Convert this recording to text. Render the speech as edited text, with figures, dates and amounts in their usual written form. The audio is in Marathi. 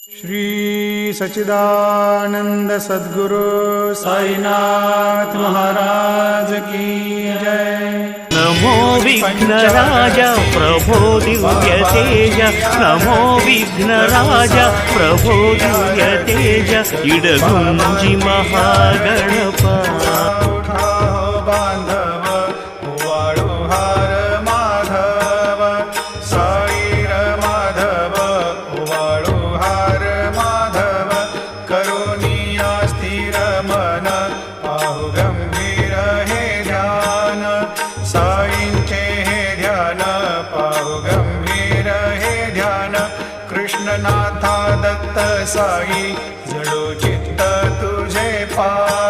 श्री सच्चिदानंद सद्गुरु साईनाथ महाराज की जय। नमो विघ्नराजा प्रभो दिव्य तेज, नमो विघ्नराजा प्रभो दिव्य तेज, इडगुंजी महागणपा। बांधव वाळू हार माधव, साईर माधव वाळू हार माधव, करुणिया स्थिर मन पाहु गंभीर हे ध्यान, साईंचे हे ध्यान पाहु गंभीर हे ध्यान, कृष्णनाथा दत्त साई जडो चित्त तुझे पा।